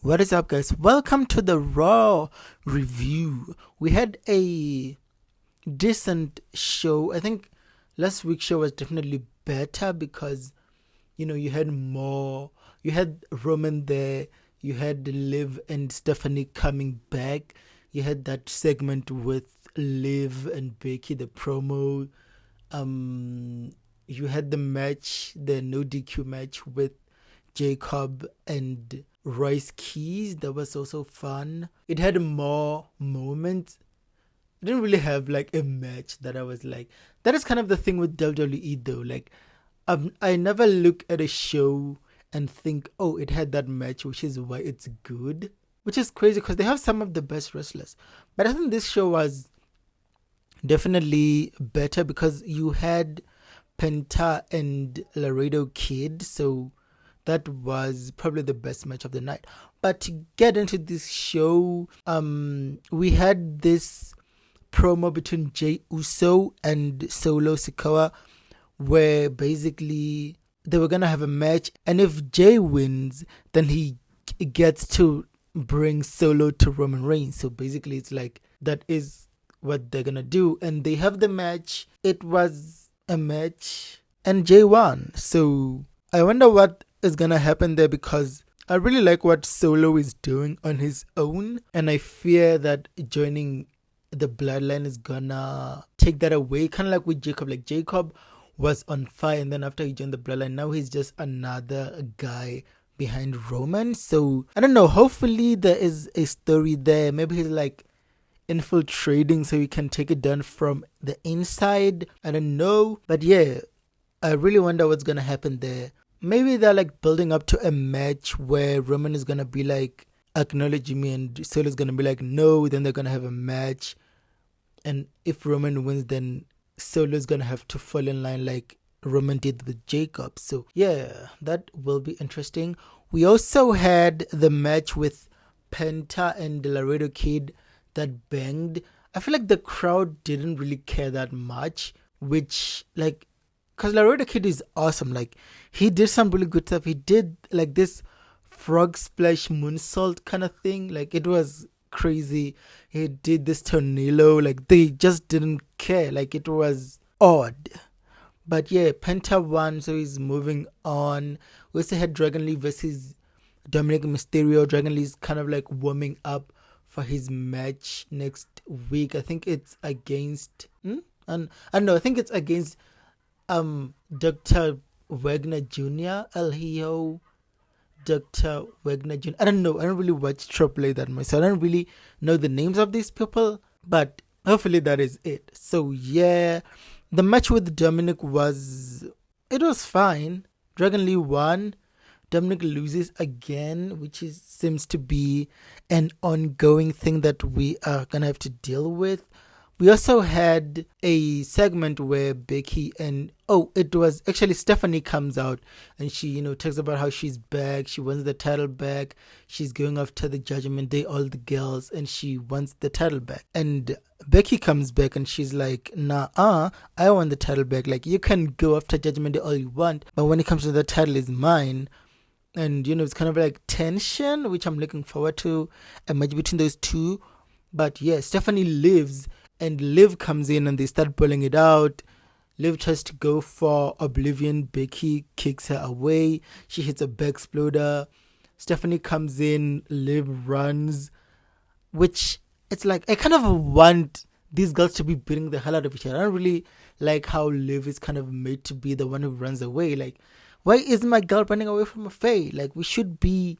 What is up, guys? Welcome to the Raw review. We had a decent show. I think last week's show was definitely better because you had more. You had Roman there. You had Liv and Stephanie coming back. You had that segment with Liv and Becky, the promo. You had the match, the no DQ match with Jacob and Royce Keys. That was also fun. It had more moments. It didn't really have like a match that I was like, that is kind of the thing with WWE though. Like, I never look at a show and think, oh, it had that match, which is why it's good. Which is crazy because they have some of the best wrestlers. But I think this show was definitely better because you had Penta and Laredo Kid. So that was probably the best match of the night. But to get into this show, we had this promo between Jey Uso and Solo Sikoa where basically they were gonna have a match, and if Jey wins, then he gets to bring Solo to Roman Reigns. So basically it's like that is what they're gonna do, and they have the match. It was a match and Jey won. So I wonder what is gonna happen there because I really like what Solo is doing on his own, and I fear that joining the bloodline is gonna take that away, kind of like with Jacob. Like Jacob was on fire, and then after he joined the bloodline, now he's just another guy behind Roman. So I don't know, hopefully there is a story there. Maybe he's like infiltrating so he can take it down from the inside. I don't know, but yeah, I really wonder what's gonna happen there. Maybe they're like building up to a match where Roman is gonna be like, acknowledge me, and Solo's gonna be like, no. Then they're gonna have a match, and if Roman wins, then Solo's gonna have to fall in line like Roman did with Jacob. So yeah, that will be interesting. We also had the match with Penta and Laredo Kid that banged. I feel like the crowd didn't really care that much, which like, because Laredo Kid is awesome. Like, he did some really good stuff. He did like this frog splash moonsault kind of thing. Like, it was crazy. He did this tornado. Like, they just didn't care. Like, it was odd. But yeah, Penta won, so he's moving on. We also had Dragon Lee versus Dominic Mysterio. Dragon Lee's kind of like warming up for his match next week. I think it's against and I don't know, I think it's against Dr. Wagner Jr. El Hijo, Dr. Wagner Jr. I don't know. I don't really watch AAA that much, so I don't really know the names of these people. But hopefully that is it. So yeah, the match with Dominic was fine. Dragon Lee won. Dominic loses again, which seems to be an ongoing thing that we are gonna have to deal with. We also had a segment where Becky and it was actually Stephanie comes out and she, talks about how she's back. She wants the title back. She's going after the Judgment Day, all the girls, and she wants the title back. And Becky comes back and she's like, nah, I want the title back. Like, you can go after Judgment Day all you want, but when it comes to the title, is mine. And, it's kind of like tension, which I'm looking forward to, a match between those two. But yeah, Stephanie lives. And Liv comes in and they start pulling it out. Liv tries to go for Oblivion. Becky kicks her away. She hits a back exploder. Stephanie comes in. Liv runs. Which, it's like, I kind of want these girls to be beating the hell out of each other. I don't really like how Liv is kind of made to be the one who runs away. Like, why isn't my girl running away from a Faye? Like, we should be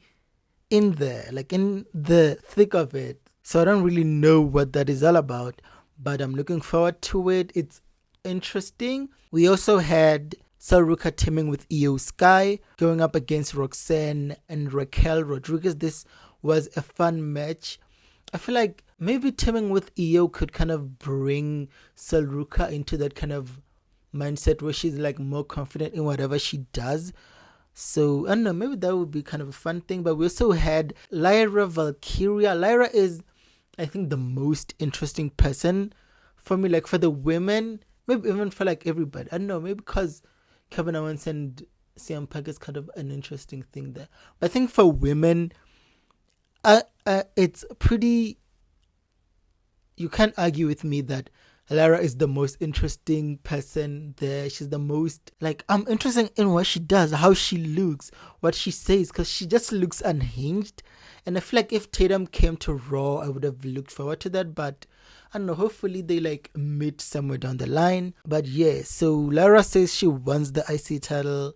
in there, like in the thick of it. So I don't really know what that is all about, but I'm looking forward to it. It's interesting. We also had Saruka teaming with Io Sky, going up against Roxanne and Raquel Rodriguez. This was a fun match. I feel like maybe teaming with Io could kind of bring Saruka into that kind of mindset where she's like more confident in whatever she does. So I don't know, maybe that would be kind of a fun thing. But we also had Lyra Valkyria. Lyra is, I think, the most interesting person for me, like for the women, maybe even for like everybody. I don't know, maybe because Kevin Owens and CM Punk is kind of an interesting thing there. But I think for women, It's pretty. You can't argue with me that Lara is the most interesting person there. She's the most, like, I'm interested in what she does, how she looks, what she says, because she just looks unhinged. And I feel like if Tatum came to Raw, I would have looked forward to that. But I don't know, hopefully they like meet somewhere down the line. But yeah, so Lara says she wants the IC title.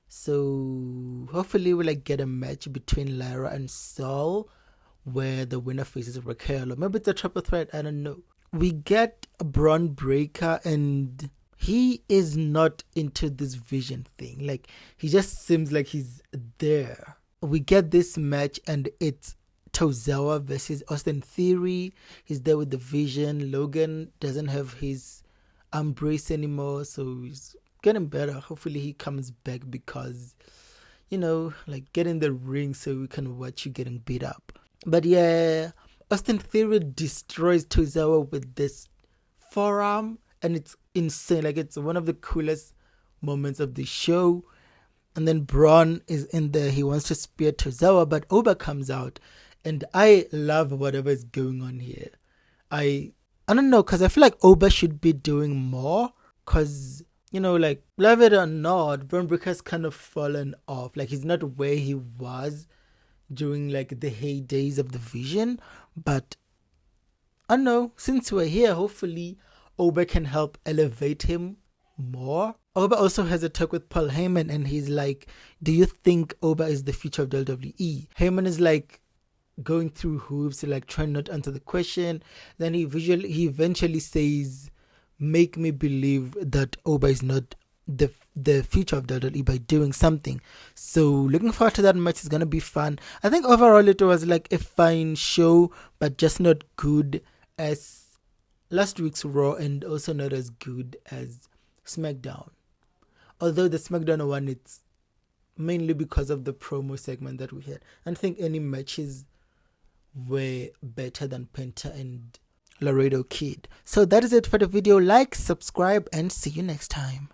So hopefully we'll like get a match between Lara and Saul, where the winner faces Raquel, or maybe it's a triple threat, I don't know. We get a Bron Breaker, and he is not into this vision thing. Like, he just seems like he's there. We get this match, and it's Tozawa versus Austin Theory. He's there with the vision. Logan doesn't have his arm brace anymore, so he's getting better. Hopefully he comes back because, you know, like, get in the ring so we can watch you getting beat up. But yeah, Austin Theory destroys Tozawa with this forearm, and it's insane. Like, it's one of the coolest moments of the show. And then Bron is in there. He wants to spear Tozawa, but Oba comes out, and I love whatever is going on here. I don't know, because I feel like Oba should be doing more, because, you know, like, love it or not, Bron Breaker's kind of fallen off. Like, he's not where he was during like the heydays of the vision. But I don't know, since we're here, hopefully Oba can help elevate him more. Oba also has a talk with Paul Heyman, and he's like, do you think Oba is the future of WWE? Heyman is like going through hoops, like trying not to answer the question. Then he eventually says, make me believe that Oba is not the future of WWE by doing something. So looking forward to that match. It's gonna be fun. I think overall it was like a fine show, but just not good as last week's Raw, and also not as good as SmackDown. Although the SmackDown one, it's mainly because of the promo segment that we had. I don't think any matches were better than Penta and Laredo Kid. So that is it for the video. Like, subscribe, and see you next time.